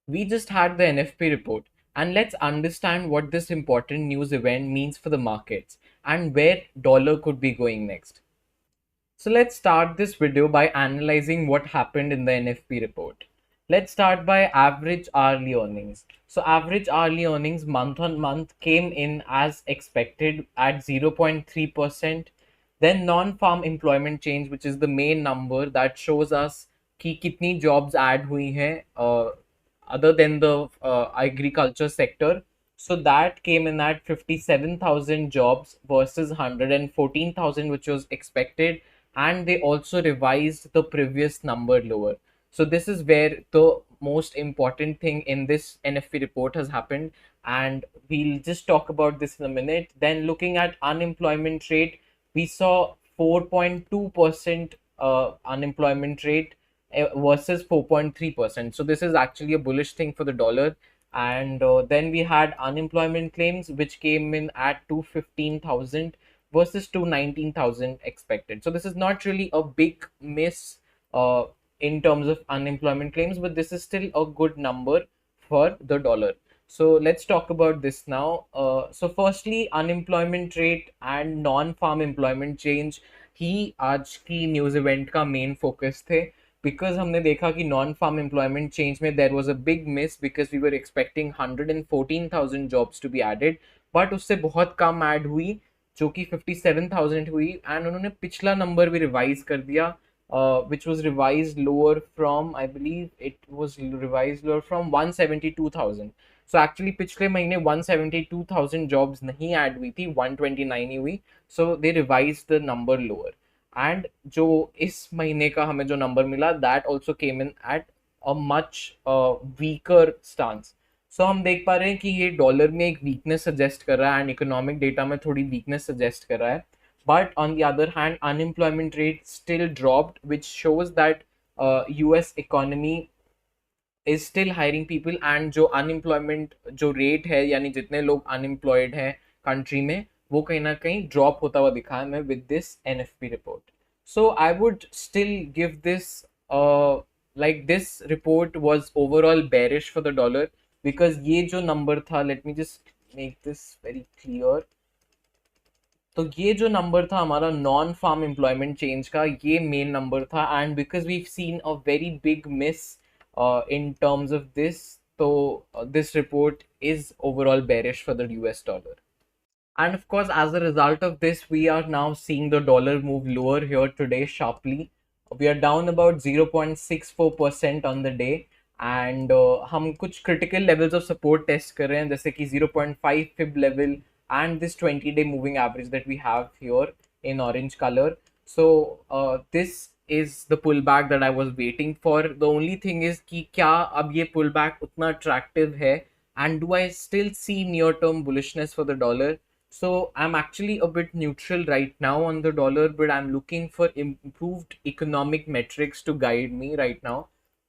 We just had the NFP report, and let's understand what this important news event means for the markets and where dollar could be going next. So let's start this video by analyzing what happened in the NFP report. Let's start by average hourly earnings. So average hourly earnings month on month came in as expected at 0.3%. Then non-farm employment change, which is the main number that shows us कि कितनी jobs add हुई हैं other than the agriculture sector. So that came in at 57,000 jobs versus 114,000, which was expected. And they also revised the previous number lower. So this is where the most important thing in this NFP report has happened. And we'll just talk about this in a minute. Then looking at unemployment rate, we saw 4.2% unemployment rate versus 4.3%. So this is actually a bullish thing for the dollar. And then we had unemployment claims, which came in at 215,000 versus 219,000 expected. So this is not really a big miss in terms of unemployment claims, but this is still a good number for the dollar. So let's talk about this now. So firstly, unemployment rate and non-farm employment change ही आज की news event का main focus थे, because हमने देखा कि non farm employment change में there was a big miss because we were expecting 114,000 jobs to be added, but उससे बहुत कम ऐड हुई जो कि 57,000 हुई. एंड उन्होंने पिछला नंबर भी रिवाइज कर दिया, which was revised lower from, I believe it was revised lower from 172,000. So actually पिछले महीने 172,000 jobs नहीं ऐड हुई थी, 129 ही हुई. So they revised the number lower. And जो इस महीने का हमें जो नंबर मिला, that also came in at a much weaker stance. So हम देख पा रहे हैं कि ये डॉलर में एक वीकनेस सजेस्ट कर रहा है एंड इकोनॉमिक डेटा में थोड़ी वीकनेस सजेस्ट कर रहा है. But on the other hand, unemployment rate still dropped, which shows that US economy is still hiring people. And जो unemployment जो rate है, यानी जितने लोग unemployed हैं country में, वो कहीं ना कहीं drop होता हुआ दिखा है मैं with this NFP report. So I would still give this like this report was overall bearish for the dollar, because ये जो number था, let me just make this very clear. तो ये जो नंबर था हमारा नॉन फार्म एम्प्लॉयमेंट चेंज का, ये मेन नंबर था. And because we seen a very big miss in terms of this, तो this report is overall bearish for the US dollar. And of course, as a result of this, we are now seeing the dollar move lower here today sharply. We are down about 0.64% on the day. And हम कुछ critical levels of support test कर रहे हैं, जैसे कि 0.5 fib level and this 20-day moving average that we have here in orange color. So this is the pullback that I was waiting for. The only thing is कि क्या अब ये pullback उतना attractive है, and do I still see near-term bullishness for the dollar? So I'm actually a bit neutral right now on the dollar, but I'm looking for improved economic metrics to guide me right now.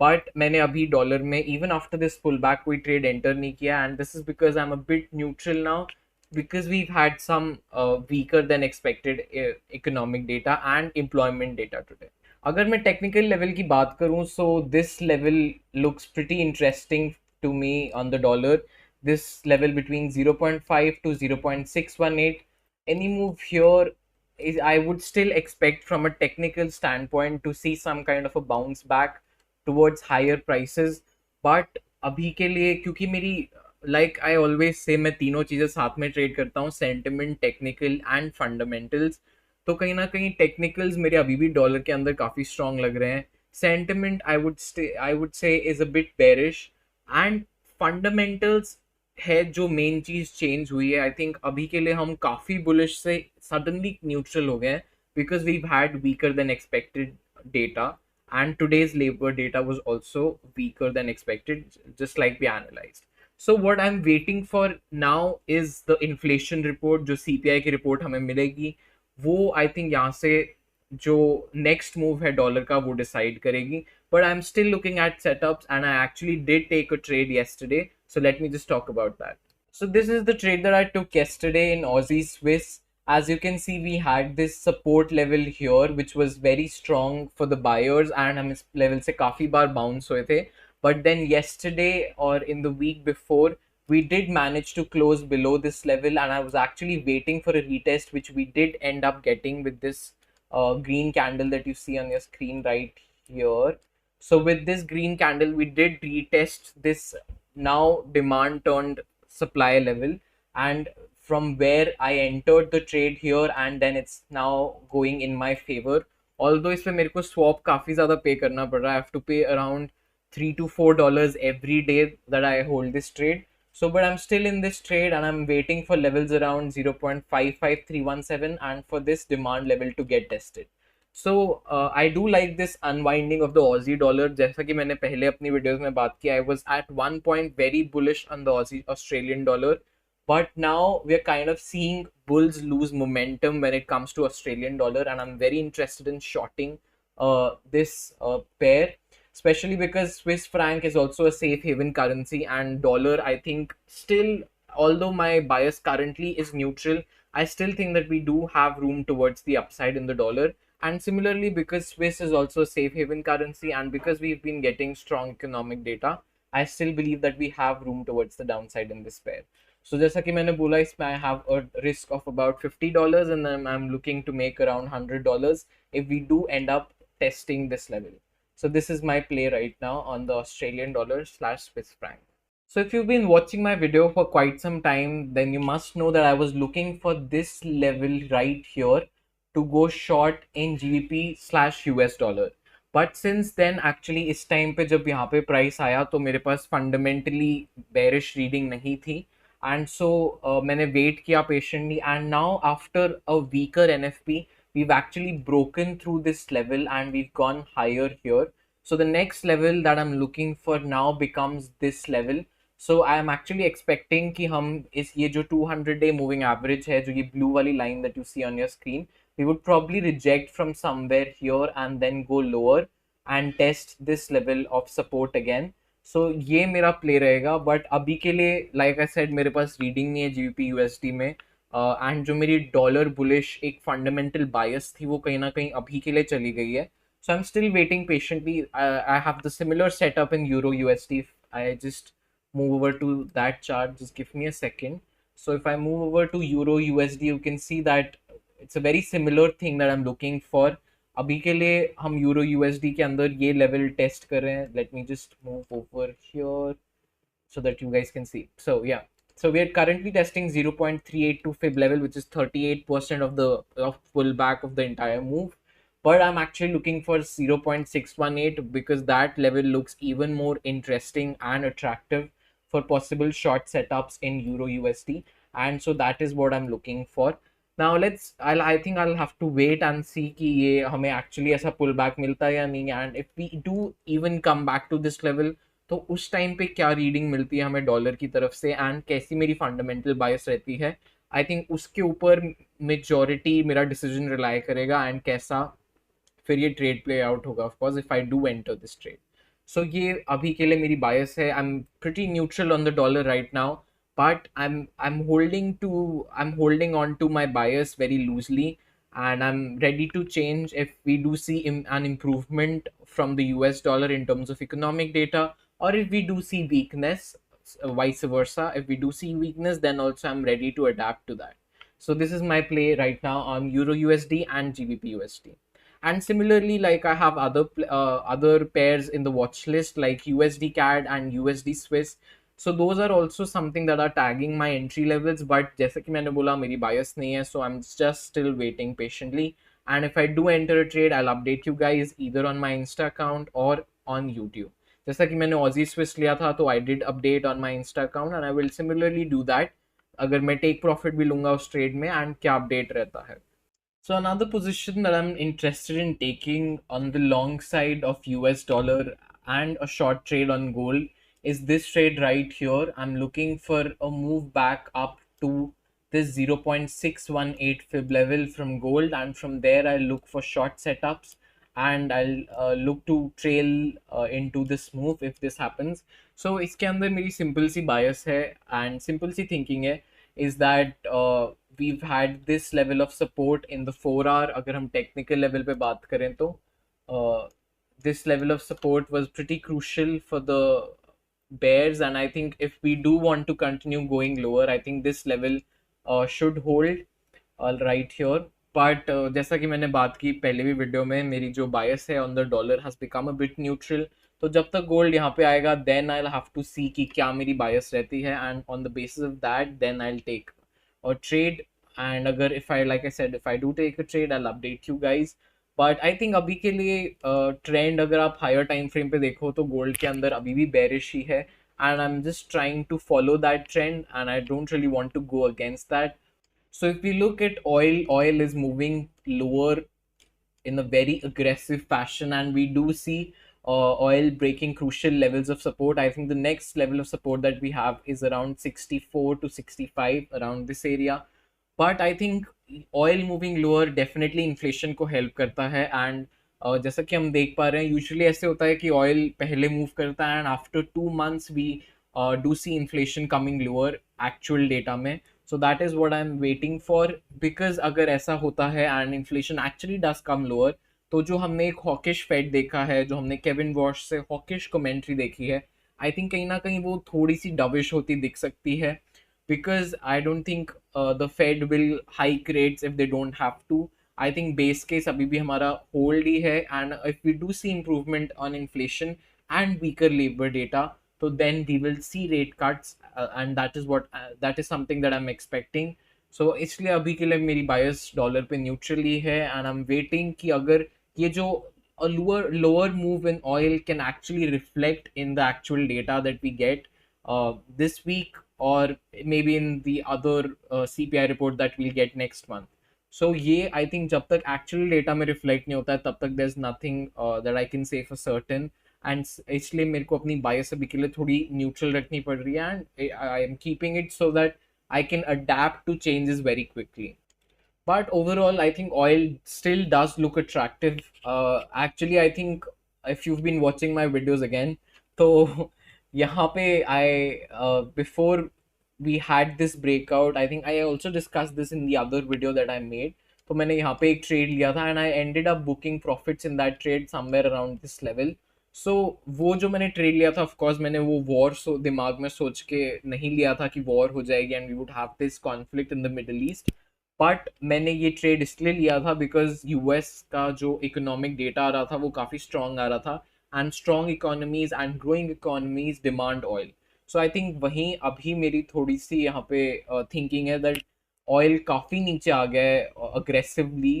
But मैंने अभी dollar में even after this pullback कोई trade enter नहीं किया, and this is because I'm a bit neutral now, because we've had some weaker than expected economic data and employment data today. अगर मैं technical level की बात करूं, so this level looks pretty interesting to me on the dollar. This level between 0.5 to 0.618, any move here is, I would still expect from a technical standpoint to see some kind of a bounce back towards higher prices. But अभी के लिए, क्योंकि मेरी like I always say, मैं तीनों चीजें साथ में ट्रेड करता हूँ, सेंटिमेंट, टेक्निकल एंड फंडामेंटल्स. तो कहीं ना कहीं टेक्निकल्स मेरे अभी भी डॉलर के अंदर काफी स्ट्रांग लग रहे हैं. Sentiment I would say is a bit bearish. And fundamentals है जो मेन चीज चेंज हुई है. आई थिंक अभी के लिए हम काफी बुलिश से सडनली न्यूट्रल हो गए हैं, because we had weaker than expected data, and today's labor data was also weaker than expected, just like we analyzed. So what I'm waiting for now is the inflation report. जो CPI की report हमें मिलेगी, वो I think यहाँ से जो next move है dollar का वो decide करेगी. But I'm still looking at setups, and I actually did take a trade yesterday. So let me just talk about that. So this is the trade that I took yesterday in Aussie Swiss. As you can see, we had this support level here, which was very strong for the buyers, and हम इस level से काफी बार bounce हुए थे. but then yesterday or in the week before, we did manage to close below this level, and I was actually waiting for a retest, which we did end up getting with this green candle that you see on your screen right here. So with this green candle, we did retest this now demand turned supply level, and from where I entered the trade here, and then it's now going in my favor. Although इसमें मेरे को swap काफी ज़्यादा पे करना पड़ रहा है. I have to pay around $3 to $4 every day that I hold this trade. So, but I'm still in this trade and I'm waiting for levels around 0.55317 and for this demand level to get tested. So I do like this unwinding of the Aussie dollar. जैसा कि मैंने पहले अपनी videos में बात की, I was at one point very bullish on the Aussie Australian dollar, but now we're kind of seeing bulls lose momentum when it comes to Australian dollar, and I'm very interested in shorting this pair, especially because Swiss franc is also a safe haven currency, and dollar, I think, still, although my bias currently is neutral, I still think that we do have room towards the upside in the dollar. And similarly, because Swiss is also a safe haven currency, and because we've been getting strong economic data, I still believe that we have room towards the downside in this pair. So जैसा कि मैंने बोला, इसमें I have a risk of about $50, and then I'm looking to make around $100 if we do end up testing this level. So this is my play right now on the Australian dollar slash Swiss franc. So if you've been watching my video for quite some time, then you must know that I was looking for this level right here to go short in GBP slash US dollar. But since then, actually इस time पे जब यहाँ पे price आया तो मेरे पास fundamentally bearish reading नहीं थी, एंड सो मैंने वेट किया patiently, and now after a weaker NFP we've actually broken through this level and we've gone higher here. So the next level that I'm looking for now becomes this level. So I am actually expecting कि हम इस ये जो 200-day moving average है, जो ये blue वाली line that you see on your screen, we would probably reject from somewhere here and then go lower and test this level of support again. So ये मेरा play रहेगा, but अभी के लिए like I said मेरे पास reading नहीं है GBP USD में, एंड जो मेरी डॉलर बुलिश एक फंडामेंटल बायस थी वो कहीं ना कहीं अभी के लिए चली गई है. So I'm still waiting patiently. I have the similar setup in Euro USD. If I just move over to that chart, just give me a second. So if I move over to Euro USD, you can see that it's a very similar thing that I'm looking for. अभी के लिए हम euro USD के अंदर ये level test कर रहे हैं. Let me just move over here so that you guys can see. So yeah, so we are currently testing 0.382 fib level, which is 38% of the pullback of the entire move. But I'm actually looking for 0.618 because that level looks even more interesting and attractive for possible short setups in Euro USD, and so that is what I'm looking for. Now I think I'll have to wait and see कि ये हमें actually ऐसा pullback मिलता है या नहीं, and if we do even come back to this level, तो उस टाइम पे क्या रीडिंग मिलती है हमें डॉलर की तरफ से एंड कैसी मेरी फंडामेंटल बायस रहती है, आई थिंक उसके ऊपर मेजॉरिटी मेरा डिसीजन रिलाई करेगा एंड कैसा फिर ये ट्रेड प्ले आउट होगा, of course if I do enter this trade. So ये अभी के लिए मेरी बायस है. I am pretty neutral on the dollar right now, but I'm holding on to my bias very loosely, and I'm ready to change if we do see an improvement from the US dollar in terms of economic data, or if we do see weakness, vice versa. If we do see weakness, then also I'm ready to adapt to that. So this is my play right now on Euro USD and GBP USD. And similarly, like I have other pairs in the watch list like USD CAD and USD Swiss. So those are also something that are tagging my entry levels, but जैसे कि मैंने बोला मेरी bias नहीं है, so I'm just still waiting patiently. And if I do enter a trade, I'll update you guys either on my Insta account or on YouTube. जैसा कि मैंने Aussie Swiss लिया था, तो I did update on my Insta account, and I will similarly do that अगर मैं take profit भी लूंगा उस trade में and क्या update रहता है. So another position that I'm interested in taking on the long side of US dollar and a short trade on gold is this trade right here. I'm looking for a move back up to this 0.618 fib level from gold, and from there I'll look for short setups, and I'll look to trail into this move if this happens. So इसके अंदर मेरी simple सी bias है and simple C thinking है is that we've had this level of support in the 4 hour. अगर हम technical level पे बात करें तो this level of support was pretty crucial for the bears, and I think if we do want to continue going lower, I think this level should hold right here. But जैसा कि मैंने बात की पहले भी वीडियो में, मेरी जो बायस है on the dollar has become a bit neutral. तो जब तक गोल्ड यहाँ पे आएगा then I have to see कि क्या मेरी बायस रहती है, and on the basis of that then I take और ट्रेड. एंड अगर if I like I said if I do take a trade I update you guys. But I think अभी के लिए ट्रेंड अगर आप higher time frame पे देखो तो गोल्ड के अंदर अभी भी बेरिश ही है, and I am just trying to follow that trend and I don't really want to go against that. So if we look at oil, oil is moving lower in a very aggressive fashion, and we do see oil breaking crucial levels of support. I think the next level of support that we have is around 64 to 65, around this area. But I think oil moving lower definitely inflation को help करता है. And जैसा कि हम देख पा रहे हैं यूजुअली ऐसे होता है कि ऑयल पहले मूव करता है and after 2 months we do see inflation coming lower actual data में. So that is what I am waiting for, because अगर ऐसा होता है and inflation actually does come lower, तो जो हमने एक हॉकिश फेड देखा है, जो हमने केविन वॉश से हॉकिश कमेंट्री देखी है, आई थिंक कहीं ना कहीं वो थोड़ी सी डविश होती दिख सकती है. because I don't think the Fed will hike rates if they don't have to. I think base case अभी भी हमारा hold ही है, and if we do see improvement on inflation and weaker labor data, so then we will see rate cuts, and that is something that I'm expecting. So इसलिए अभी के लिए मेरी bias dollar पे neutral ही है, and I'm waiting कि अगर ये जो a lower move in oil can actually reflect in the actual data that we get this week, or maybe in the other CPI report that we'll get next month. So ये I think जब तक actual data में reflect नहीं होता है तब तक there's nothing that I can say for certain. And इसलिए मेरे को अपनी bias अभी के लिए थोड़ी neutral रखनी पड़ रही है, and I am keeping it so that I can adapt to changes very quickly. But overall, I think oil still does look attractive. Actually, I think if you've been watching my videos again, so यहाँ पे before we had this breakout, I think I also discussed this in the other video that I made. तो मैंने यहाँ पे एक trade लिया था, and I ended up booking profits in that trade somewhere around this level. So वो जो मैंने ट्रेड लिया था, ऑफ कोर्स मैंने वो वॉर दिमाग में सोच के नहीं लिया था कि वॉर हो जाएगी and we would have this conflict in the Middle East. But मैंने ये ट्रेड इसलिए लिया था बिकॉज यूएस का जो इकोनॉमिक डेटा आ रहा था वो काफ़ी स्ट्रॉन्ग आ रहा था, and strong economies and growing economies demand oil. So I think वहीं अभी मेरी थोड़ी सी यहाँ पे थिंकिंग है दैट ऑयल काफ़ी नीचे आ गया है aggressively,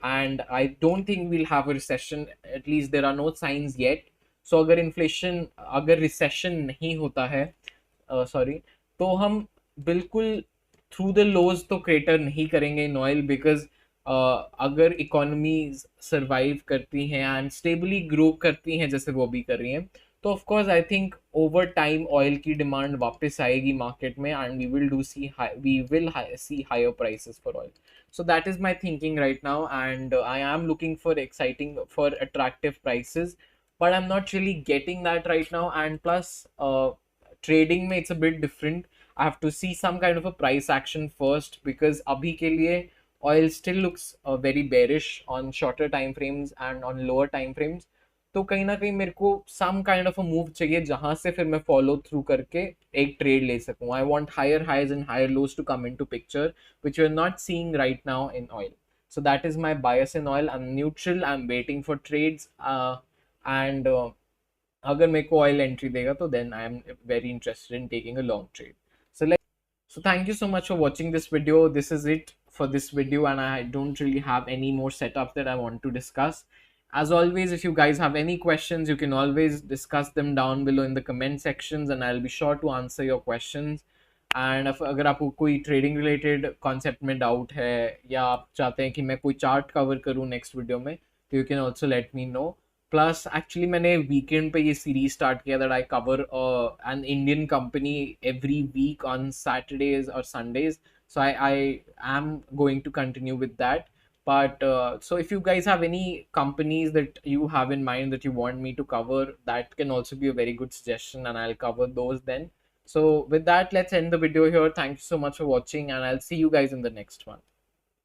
and I don't think we'll have a recession, at least there are no signs yet. So अगर रिसेशन नहीं होता है, सॉरी, तो हम बिल्कुल थ्रू द लोज तो क्रेटर नहीं करेंगे इन ऑयल, बिकॉज अगर इकोनॉमीज सर्वाइव करती हैं एंड स्टेबली ग्रो करती हैं जैसे वो भी कर रही हैं, तो of course I think over time oil की डिमांड वापस आएगी मार्केट में, and we will see higher prices for oil. So that is my thinking right now, and I am looking for attractive prices, but I'm not really getting that right now. And plus, trading में it's a bit different. I have to see some kind of a price action first, because अभी के लिए oil still looks very bearish on shorter time frames and on lower time frames. तो कहीं ना कहीं मेरे को some kind of a move चाहिए जहां से फिर मैं follow through करके एक trade ले सकूं. I want higher highs and higher lows to come into picture, which we're not seeing right now in oil. So that is my bias in oil. I'm neutral. I'm waiting for trades. And अगर मेरे को oil entry देगा तो then I am very interested in taking a long trade. So thank you so much for watching this video. This is it for this video, and I don't really have any more setup that I want to discuss. As always, if you guys have any questions, you can always discuss them down below in the comment sections, and I'll be sure to answer your questions. And अगर आपको कोई trading related concept में doubt है, या आप चाहते हैं कि मैं कोई चार्ट कवर करूँ नेक्स्ट वीडियो में, तो you can also let me know. Plus actually मैंने वीकेंड पे ये सीरीज स्टार्ट किया that I cover an Indian company every week on Saturdays और Sundays. So I am going to continue with that. But so if you guys have any companies that you have in mind that you want me to cover, that can also be a very good suggestion, and I'll cover those then. So with that, let's end the video here. Thank you so much for watching, and I'll see you guys in the next one.